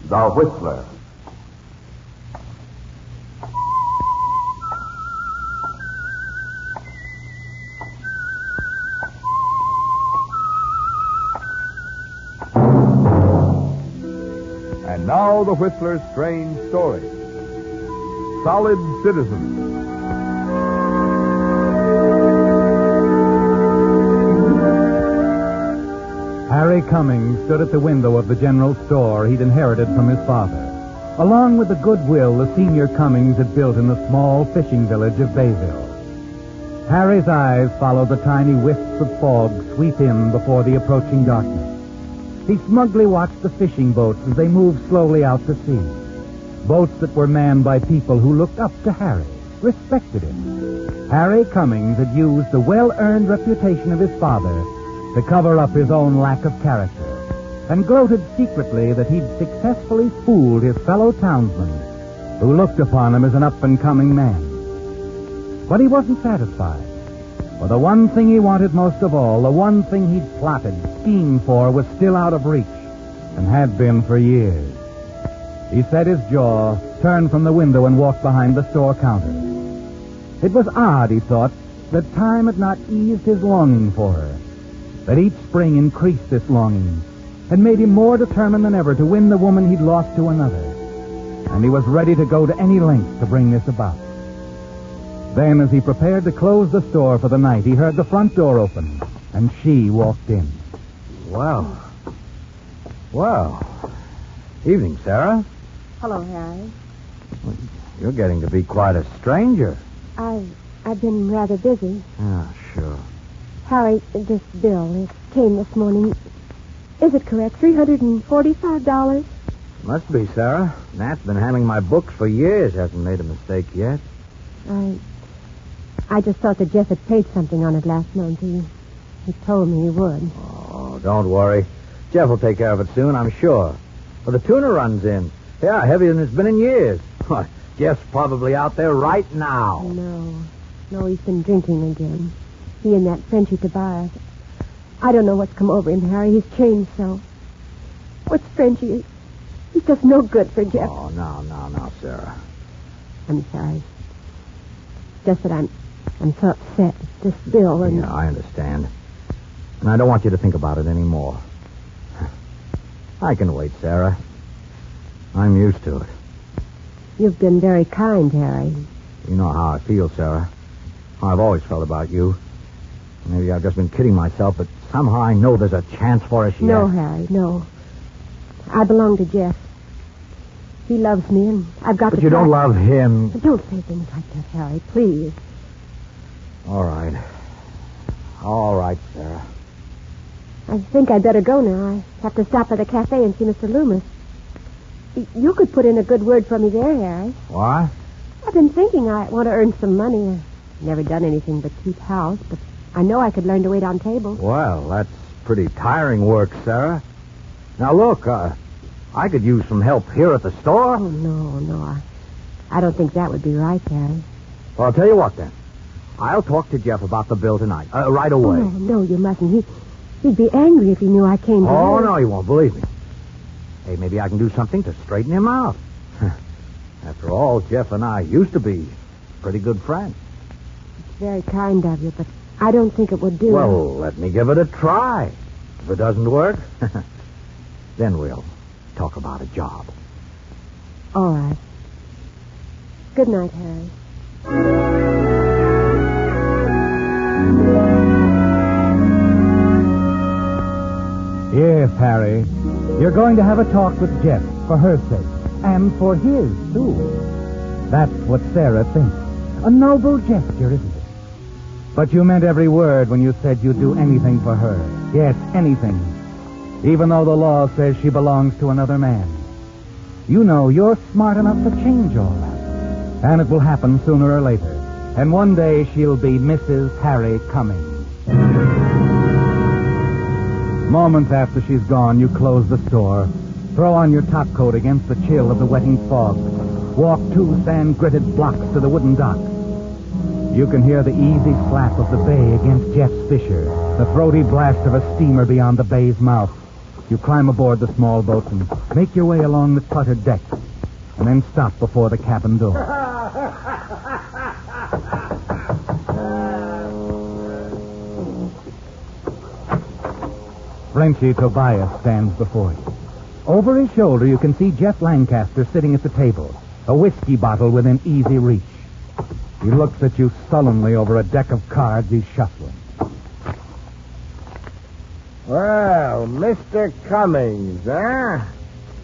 The Whistler. And now the Whistler's strange story. Solid Citizens. Harry Cummings stood at the window of the general store he'd inherited from his father, along with the goodwill the senior Cummings had built in the small fishing village of Bayville. Harry's eyes followed the tiny wisps of fog sweep in before the approaching darkness. He smugly watched the fishing boats as they moved slowly out to sea. Boats that were manned by people who looked up to Harry, respected him. Harry Cummings had used the well-earned reputation of his father to cover up his own lack of character, and gloated secretly that he'd successfully fooled his fellow townsmen, who looked upon him as an up-and-coming man. But he wasn't satisfied. For the one thing he wanted most of all, the one thing he'd plotted, schemed for, was still out of reach, and had been for years. He set his jaw, turned from the window, and walked behind the store counter. It was odd, he thought, that time had not eased his longing for her, that each spring increased this longing and made him more determined than ever to win the woman he'd lost to another. And he was ready to go to any length to bring this about. Then, as he prepared to close the store for the night, he heard the front door open, and she walked in. Well. Evening, Sarah. Hello, Harry. Well, you're getting to be quite a stranger. I've been rather busy. Ah, sure. Harry, this bill came this morning. Is it correct? $345? Must be, Sarah. Nat's been handling my books for years. Hasn't made a mistake yet. I just thought that Jeff had paid something on it last month. He told me he would. Oh, don't worry. Jeff will take care of it soon, I'm sure. Well, the tuna runs in. Yeah, heavier than it's been in years. Jeff's probably out there right now. No, he's been drinking again. He and that Frenchie Tobias. I don't know what's come over him, Harry. He's changed so. What's Frenchie? He's just no good for Jeff. Oh, no, Sarah. I'm sorry. Just that I'm so upset at this bill and... Yeah, I understand. And I don't want you to think about it anymore. I can wait, Sarah. I'm used to it. You've been very kind, Harry. You know how I feel, Sarah. How I've always felt about you. Maybe I've just been kidding myself, but somehow I know there's a chance for us yet. No, Harry, no. I belong to Jeff. He loves me, and I've got to... But you don't love him. Don't say things like that, Harry, please. All right, Sarah. I think I'd better go now. I have to stop by the cafe and see Mr. Loomis. You could put in a good word for me there, Harry. What? I've been thinking I want to earn some money. I've never done anything but keep house, but I know I could learn to wait on tables. Well, that's pretty tiring work, Sarah. Now, look, I could use some help here at the store. Oh, no. I don't think that would be right, Harry. Well, I'll tell you what, then. I'll talk to Jeff about the bill tonight, right away. Oh, no, you mustn't. He'd be angry if he knew I came to Oh, him. no, he won't, believe me. Hey, maybe I can do something to straighten him out. After all, Jeff and I used to be pretty good friends. It's very kind of you, but I don't think it would do. Well, let me give it a try. If it doesn't work, then we'll talk about a job. All right. Good night, Harry. Yes, Harry. You're going to have a talk with Jeff for her sake. And for his, too. That's what Sarah thinks. A noble gesture, isn't it? But you meant every word when you said you'd do anything for her. Yes, anything. Even though the law says she belongs to another man. You know you're smart enough to change all that. And it will happen sooner or later. And one day she'll be Mrs. Harry Cummings. Moments after she's gone, you close the store, throw on your topcoat against the chill of the wetting fog, walk 2 sand-gritted blocks to the wooden dock. You can hear the easy slap of the bay against Jeff's fissure, the throaty blast of a steamer beyond the bay's mouth. You climb aboard the small boat and make your way along the cluttered deck, and then stop before the cabin door. Frenchy Tobias stands before you. Over his shoulder, you can see Jeff Lancaster sitting at the table, a whiskey bottle within easy reach. He looks at you sullenly over a deck of cards he's shuffling. Well, Mr. Cummings, huh?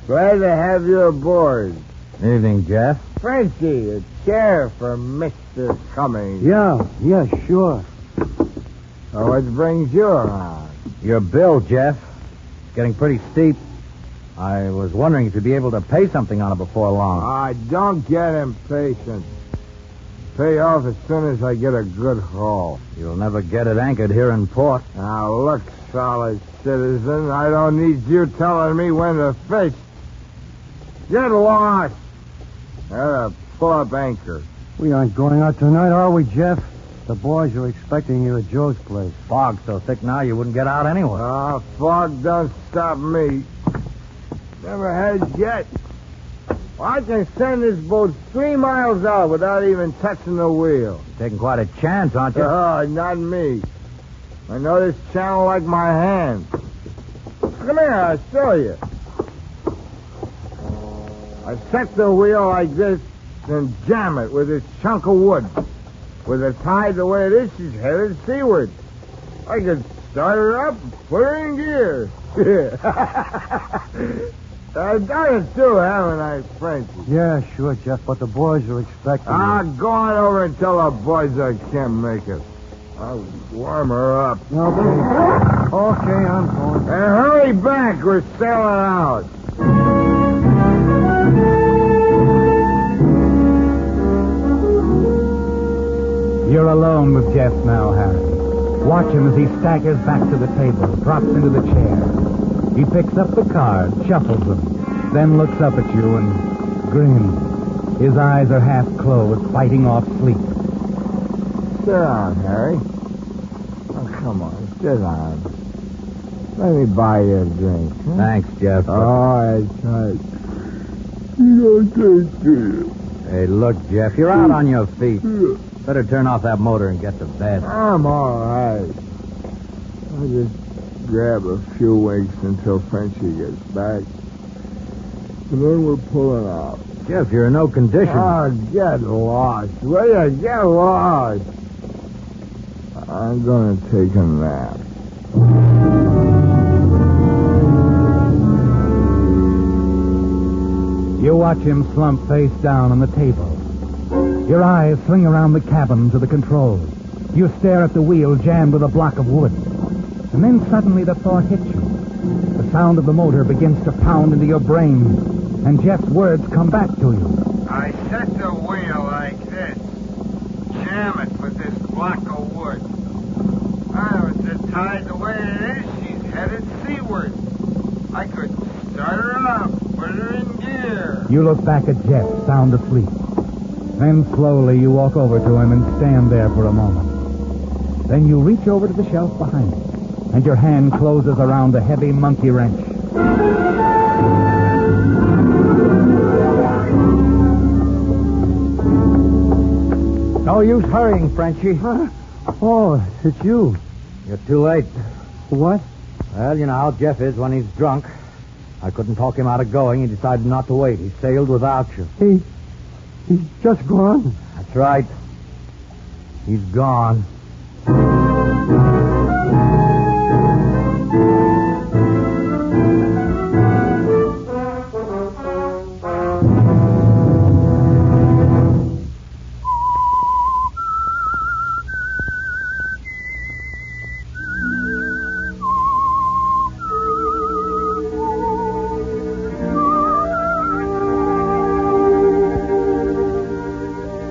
Glad to have you aboard. Evening, Jeff. Frenchie, a chair for Mr. Cummings. Yeah, sure. So what brings you around? Your bill, Jeff. It's getting pretty steep. I was wondering if you'd be able to pay something on it before long. Don't get impatient. Pay off as soon as I get a good haul. You'll never get it anchored here in port. Now, look, solid citizen, I don't need you telling me when to fish. Get lost. Pull up anchor. We aren't going out tonight, are we, Jeff? The boys are expecting you at Joe's place. Fog's so thick now you wouldn't get out anyway. Fog don't stop me. Never has yet. Well, I can send this boat 3 miles out without even touching the wheel. You're taking quite a chance, aren't you? Not me. I know this channel like my hand. Come here, I'll show you. I set the wheel like this and jam it with this chunk of wood. With the tide the way it is, she's headed seaward. I could start her up and put her in gear. I've done it too, haven't I, Frenchy? Yeah, sure, Jeff, but the boys are expecting you. Go on over and tell the boys I can't make it. I'll warm her up. Okay, I'm going. And hurry back, we're sailing out. You're alone with Jeff now, Harry. Watch him as he staggers back to the table, drops into the chair. He picks up the cards, shuffles them, then looks up at you and grins. His eyes are half closed, fighting off sleep. Sit down, Harry. Oh, come on, sit down. Let me buy you a drink. Huh? Thanks, Jeff. That's right. You don't take it. Hey, look, Jeff, you're out on your feet. Better turn off that motor and get to bed. I'm all right. I'll just grab a few winks until Frenchy gets back. And then we're pulling out. Jeff, you're in no condition. Get lost. Will you? Get lost. I'm going to take a nap. You watch him slump face down on the table. Your eyes swing around the cabin to the controls. You stare at the wheel jammed with a block of wood. And then suddenly the thought hits you. The sound of the motor begins to pound into your brain, and Jeff's words come back to you. I set the wheel like this. Jam it with this block of wood. With the tide the way it is, she's headed seaward. I could start her up, put her in gear. You look back at Jeff, sound asleep. Then slowly you walk over to him and stand there for a moment. Then you reach over to the shelf behind him, and your hand closes around a heavy monkey wrench. No use hurrying, Frenchy. Huh? Oh, it's you. You're too late. What? Well, you know how Jeff is when he's drunk. I couldn't talk him out of going. He decided not to wait. He sailed without you. He's just gone. That's right. He's gone.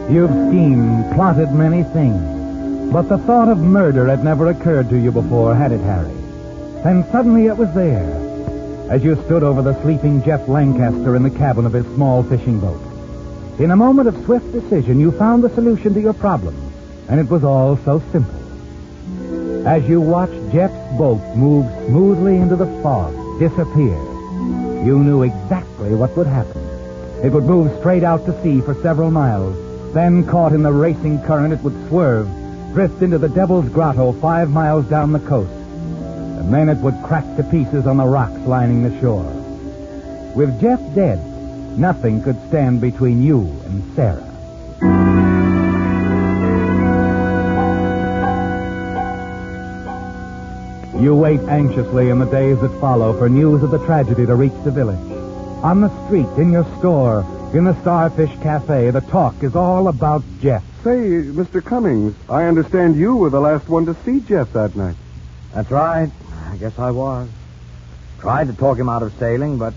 You've schemed, plotted many things, but the thought of murder had never occurred to you before, had it, Harry? And suddenly it was there, as you stood over the sleeping Jeff Lancaster in the cabin of his small fishing boat. In a moment of swift decision, you found the solution to your problem, and it was all so simple. As you watched Jeff's boat move smoothly into the fog, disappear. You knew exactly what would happen. It would move straight out to sea for several miles. Then, caught in the racing current, it would swerve, drift into the Devil's Grotto 5 miles down the coast. And then it would crack to pieces on the rocks lining the shore. With Jeff dead, nothing could stand between you and Sarah. You wait anxiously in the days that follow for news of the tragedy to reach the village. On the street, in your store, in the Starfish Cafe, the talk is all about Jeff. Say, Mr. Cummings, I understand you were the last one to see Jeff that night. That's right. I guess I was. Tried to talk him out of sailing, but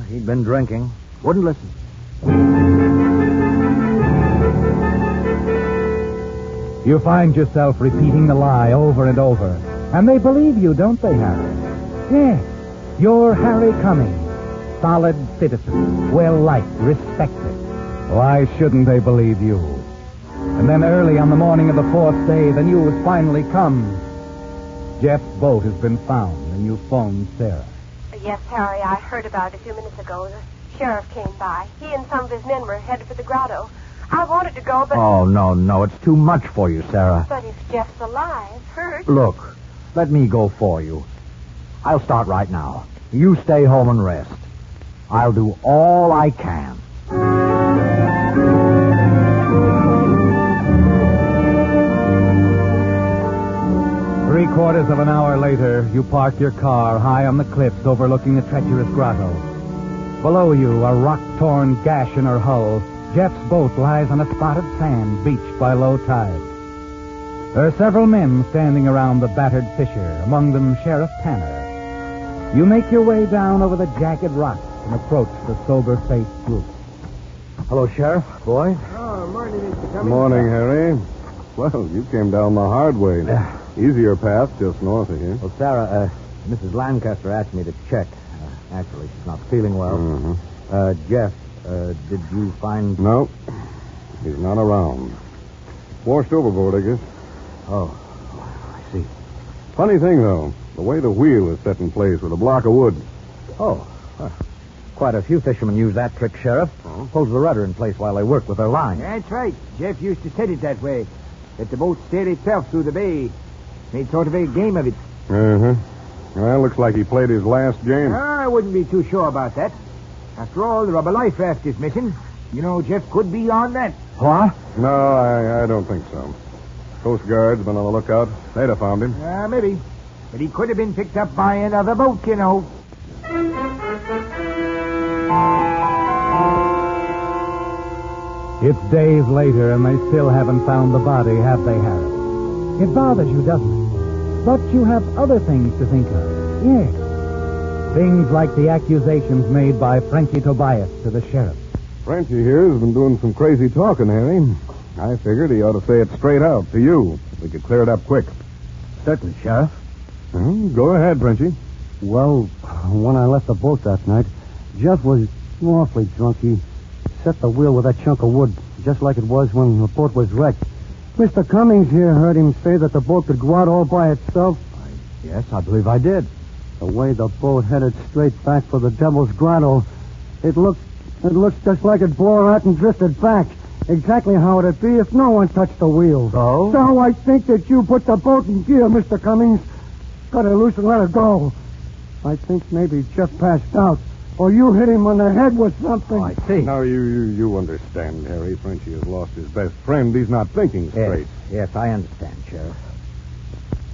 he'd been drinking. Wouldn't listen. You find yourself repeating the lie over and over. And they believe you, don't they, Harry? Yes, you're Harry Cummings. Solid citizen, well-liked, respected. Why shouldn't they believe you? And then early on the morning of the 4th day, the news finally comes. Jeff's boat has been found, and you phoned Sarah. Yes, Harry, I heard about it a few minutes ago. The sheriff came by. He and some of his men were headed for the grotto. I wanted to go, but... Oh, no, it's too much for you, Sarah. But if Jeff's alive, hurt... Look, let me go for you. I'll start right now. You stay home and rest. I'll do all I can. 3/4 of an hour later, you park your car high on the cliffs overlooking the treacherous grotto. Below you, a rock-torn gash in her hull, Jeff's boat lies on a spot of sand beached by low tide. There are several men standing around the battered fisher, among them Sheriff Tanner. You make your way down over the jagged rocks and approach the sober-faced group. Hello, Sheriff. Boy. Oh, morning, Mr. Cummings. Morning, Harry. Well, you came down the hard way. Yeah. Easier path just north of here. Well, Sarah, Mrs. Lancaster asked me to check. Actually, she's not feeling well. Mm-hmm. Jeff, did you find... No, he's not around. Washed overboard, I guess. Oh, I see. Funny thing, though, the way the wheel is set in place with a block of wood. Oh, quite a few fishermen use that trick, Sheriff. Oh. Holds the rudder in place while they work with their line. That's right. Jeff used to set it that way. Let the boat steer itself through the bay. Made sort of a game of it. Uh-huh. Well, looks like he played his last game. I wouldn't be too sure about that. After all, the rubber life raft is missing. You know, Jeff could be on that. What? No, I don't think so. Coast Guard's been on the lookout. They'd have found him. Maybe. But he could have been picked up by another boat, you know. It's days later, and they still haven't found the body, have they, Harry? It bothers you, doesn't it? But you have other things to think of. Yes. Things like the accusations made by Frenchie Tobias to the sheriff. Frenchie here has been doing some crazy talking, Harry. I figured he ought to say it straight out to you. We could clear it up quick. Certainly, Sheriff. Go ahead, Frenchie. Well, when I left the boat that night, Jeff was awfully drunk. He set the wheel with that chunk of wood, just like it was when the boat was wrecked. Mr. Cummings here heard him say that the boat could go out all by itself. Yes, I believe I did. The way the boat headed straight back for the Devil's Grotto, it looks just like it bore out and drifted back. Exactly how it'd be if no one touched the wheel. So? So I think that you put the boat in gear, Mr. Cummings. Cut her loose and let her go. I think maybe Jeff passed out, or you hit him on the head with something. Oh, I see. Now, you understand, Harry. Frenchie has lost his best friend. He's not thinking straight. Yes, I understand, Sheriff.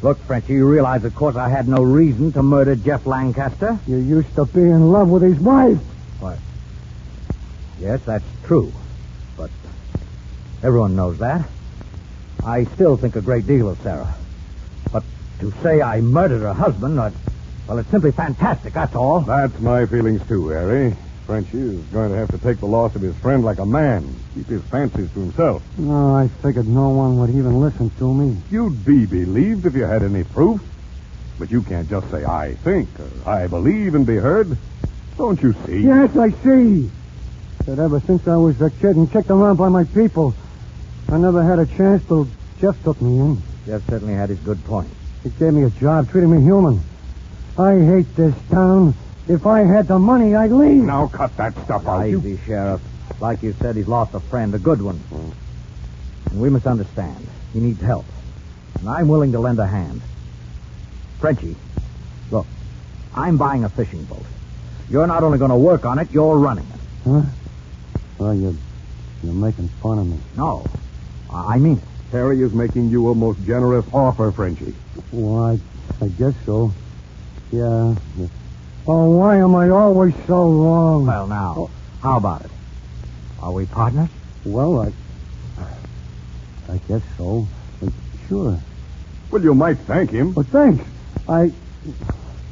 Look, Frenchie, you realize, of course, I had no reason to murder Jeff Lancaster. You used to be in love with his wife. What? Yes, that's true. But everyone knows that. I still think a great deal of Sarah. But to say I murdered her husband, well, it's simply fantastic, that's all. That's my feelings, too, Harry. Frenchie is going to have to take the loss of his friend like a man. Keep his fancies to himself. No, I figured no one would even listen to me. You'd be believed if you had any proof. But you can't just say, I think, or I believe and be heard. Don't you see? Yes, I see. That ever since I was a kid and checked around by my people, I never had a chance till Jeff took me in. Jeff certainly had his good points. He gave me a job, treated me human. I hate this town. If I had the money, I'd leave. Now cut that stuff out. Easy, Sheriff. Like you said, he's lost a friend, a good one. And we must understand. He needs help. And I'm willing to lend a hand. Frenchie, look, I'm buying a fishing boat. You're not only going to work on it, you're running it. Huh? Well, you're making fun of me. No, I mean it. Harry is making you a most generous offer, Frenchie. Well, I guess so. Yeah. Oh, why am I always so wrong? Well, now, how about it? Are we partners? Well, I guess so. Sure. Well, you might thank him. Well, thanks.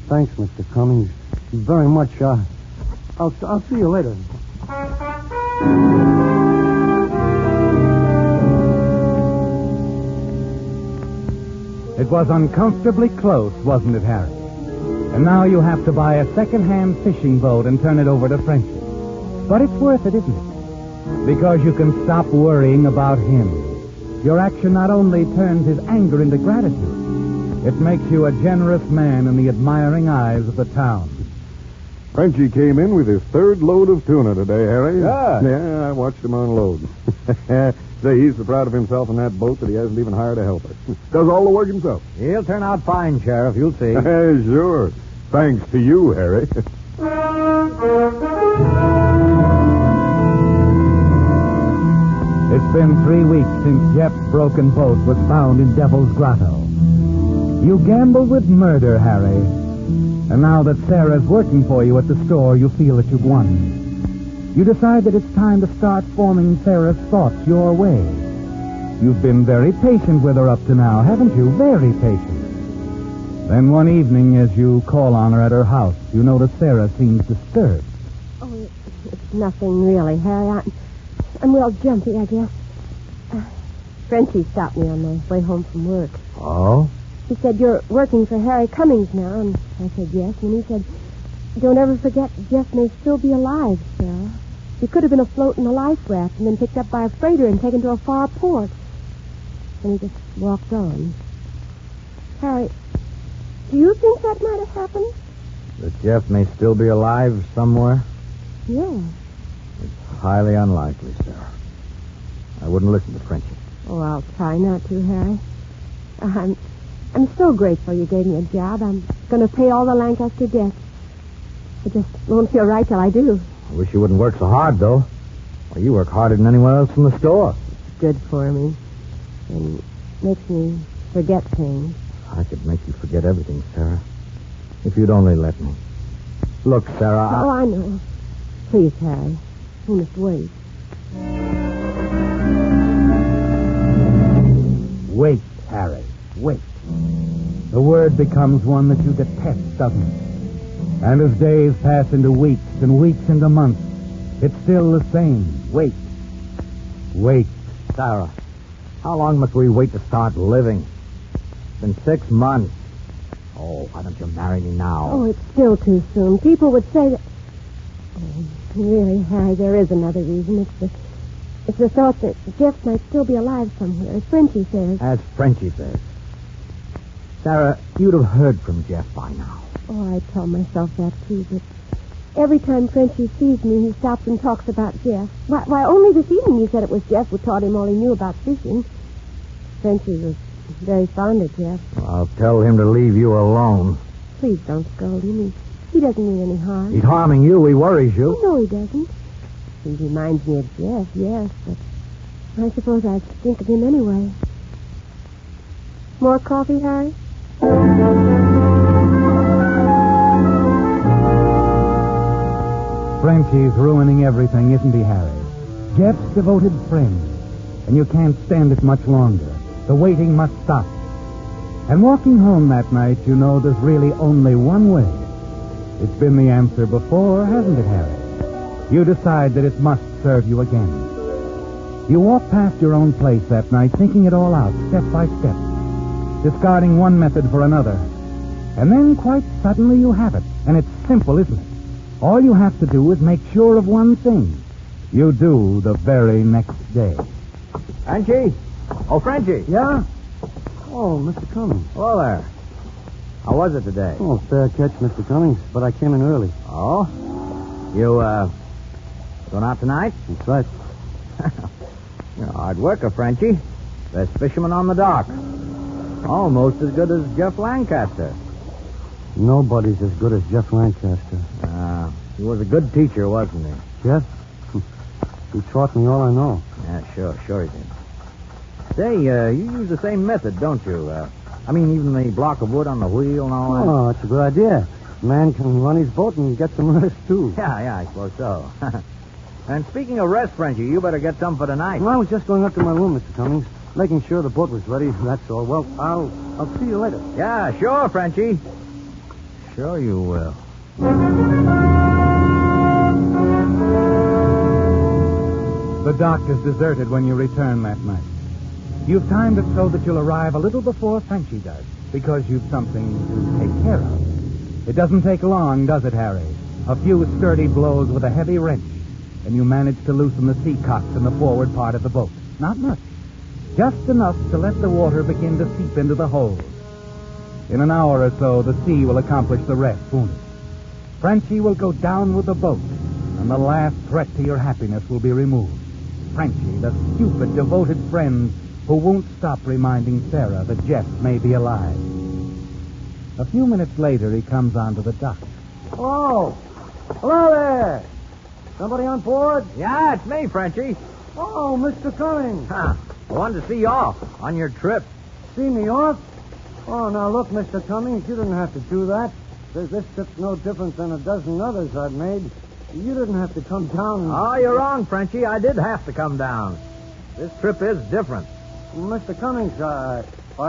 Thanks, Mr. Cummings, very much. I'll see you later. It was uncomfortably close, wasn't it, Harry? And now you have to buy a second-hand fishing boat and turn it over to Frenchie. But it's worth it, isn't it? Because you can stop worrying about him. Your action not only turns his anger into gratitude, it makes you a generous man in the admiring eyes of the town. Frenchie came in with his third load of tuna today, Harry. Yeah. Yeah, I watched him unload. Say, he's so proud of himself in that boat that he hasn't even hired a helper. Does all the work himself. He'll turn out fine, Sheriff. You'll see. Sure. Thanks to you, Harry. It's been 3 weeks since Jeff's broken boat was found in Devil's Grotto. You gambled with murder, Harry. And now that Sarah's working for you at the store, you feel that you've won. You decide that it's time to start forming Sarah's thoughts your way. You've been very patient with her up to now, haven't you? Very patient. Then one evening, as you call on her at her house, you notice Sarah seems disturbed. Oh, it's nothing really, Harry. I'm real jumpy, I guess. Frenchie stopped me on my way home from work. Oh? He said, "You're working for Harry Cummings now," and I said yes, and he said, "Don't ever forget Jeff may still be alive, Sarah. He could have been afloat in a life raft and then picked up by a freighter and taken to a far port." And he just walked on. Harry, do you think that might have happened? That Jeff may still be alive somewhere? Yeah. It's highly unlikely, Sarah. I wouldn't listen to Frenchie. Oh, I'll try not to, Harry. I'm so grateful you gave me a job. I'm going to pay all the Lancaster debts. I just won't feel right till I do. I wish you wouldn't work so hard, though. Well, you work harder than anyone else in the store. It's good for me. And makes me forget things. I could make you forget everything, Sarah. If you'd only let me. Look, Sarah, Oh, I know. Please, Harry. We must wait. Wait, Harry, wait. The word becomes one that you detest, doesn't it? And as days pass into weeks and weeks into months, it's still the same. Wait. Wait. Sarah, how long must we wait to start living? It's been 6 months. Oh, why don't you marry me now? Oh, it's still too soon. People would say that... Oh, really, Harry, there is another reason. It's the thought that Jeff might still be alive somewhere, as Frenchie says. As Frenchie says. Sarah, you'd have heard from Jeff by now. Oh, I tell myself that, too, but every time Frenchie sees me, he stops and talks about Jeff. Why, only this evening he said it was Jeff who taught him all he knew about fishing. Frenchie was very fond of Jeff. I'll tell him to leave you alone. Please don't scold him. He doesn't mean any harm. He's harming you. He worries you. Oh, no, he doesn't. He reminds me of Jeff, yes, but I suppose I'd think of him anyway. More coffee, Harry? Frenchie's ruining everything, isn't he, Harry? Jeff's devoted friend. And you can't stand it much longer. The waiting must stop. And walking home that night, you know there's really only one way. It's been the answer before, hasn't it, Harry? You decide that it must serve you again. You walk past your own place that night, thinking it all out, step by step, discarding one method for another. And then, quite suddenly, you have it. And it's simple, isn't it? All you have to do is make sure of one thing. You do the very next day. Frenchie? Oh, Frenchie. Yeah? Oh, Mr. Cummings. Hello there. How was it today? Oh, fair catch, Mr. Cummings, but I came in early. Oh? You, going out tonight? That's right. You're a hard worker, Frenchie. Best fisherman on the dock. Almost as good as Jeff Lancaster. Nobody's as good as Jeff Lancaster. He was a good teacher, wasn't he? Jeff? He taught me all I know. Yeah, sure he did. Say, you use the same method, don't you? Even the block of wood on the wheel and all that? Oh, that's a good idea. Man can run his boat and get some rest, too. Yeah, I suppose so. And speaking of rest, Frenchie, you better get some for tonight. Well, I was just going up to my room, Mr. Cummings, making sure the boat was ready, that's all. Well, I'll see you later. Yeah, sure, Frenchie. Sure you will. The dock is deserted when you return that night. You've timed it so that you'll arrive a little before Frenchie does, because you've something to take care of. It doesn't take long, does it, Harry? A few sturdy blows with a heavy wrench, and you manage to loosen the sea cocks in the forward part of the boat. Not much. Just enough to let the water begin to seep into the hold. In an hour or so, the sea will accomplish the rest, won't it? Frenchie will go down with the boat, and the last threat to your happiness will be removed. Frenchie, the stupid, devoted friend who won't stop reminding Sarah that Jeff may be alive. A few minutes later, he comes onto the dock. Oh, hello there. Somebody on board? Yeah, it's me, Frenchie. Oh, Mr. Cummings. I wanted to see you off on your trip. See me off? Oh, now look, Mr. Cummings, you didn't have to do that. This trip's no different than a dozen others I've made. You didn't have to come down and... Oh, you're wrong, Frenchie. I did have to come down. This trip is different. Mr. Cummings, I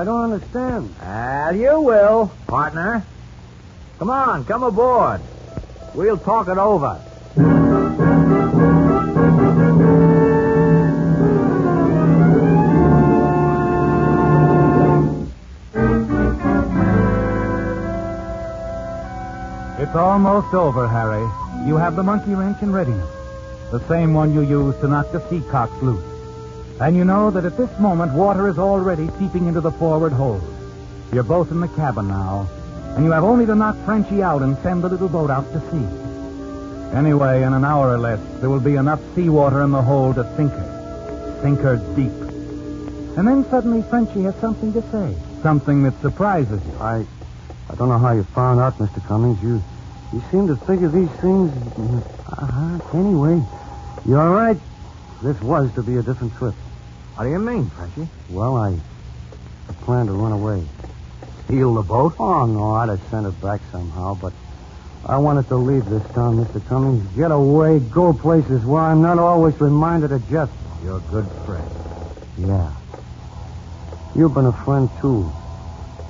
don't understand. Well, you will, partner. Come on, come aboard. We'll talk it over. It's almost over, Harry. You have the monkey wrench in readiness. The same one you used to knock the sea cocks loose. And you know that at this moment, water is already seeping into the forward hold. You're both in the cabin now, and you have only to knock Frenchie out and send the little boat out to sea. Anyway, in an hour or less, there will be enough seawater in the hold to sink her. Sink her deep. And then suddenly Frenchie has something to say. Something that surprises you. I don't know how you found out, Mr. Cummings. You seem to figure these things... Anyway, you're right. This was to be a different trip. What do you mean, Frenchie? Well, I planned to run away. Steal the boat? Oh, no, I'd have sent it back somehow, but I wanted to leave this town, Mr. Cummings. Get away, go places where I'm not always reminded of Jeff. You're a good friend. Yeah. You've been a friend, too.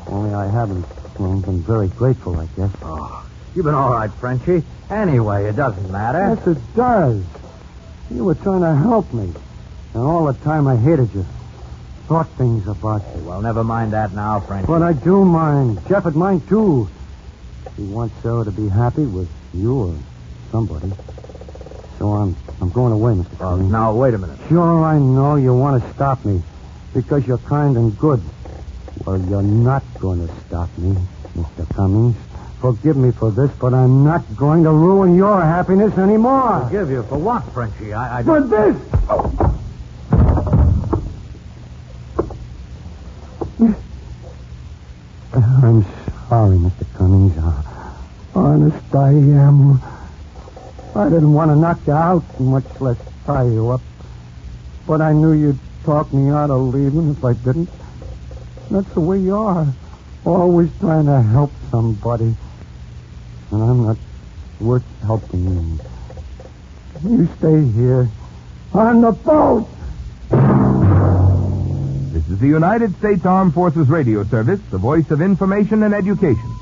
Only I haven't been very grateful, I guess. Oh, you've been all right, Frenchie. Anyway, it doesn't matter. Yes, it does. You were trying to help me. And all the time I hated you. Thought things about you. Well, never mind that now, Frenchie. But I do mind. Jeff would mind, too. He wants Sarah to be happy with you or somebody. So I'm going away, Mr. Cummings. Now, wait a minute. Sure, I know you want to stop me. Because you're kind and good. Well, you're not going to stop me, Mr. Cummings. Forgive me for this, but I'm not going to ruin your happiness anymore. Forgive you for what, Frenchie? I For don't... this! I'm sorry, Mr. Cummings. Honest, I am. I didn't want to knock you out, much less tie you up. But I knew you'd talk me out of leaving if I didn't. That's the way you are. Always trying to help somebody. And I'm not worth helping. You stay here on the boat. This is the United States Armed Forces Radio Service, the voice of information and education.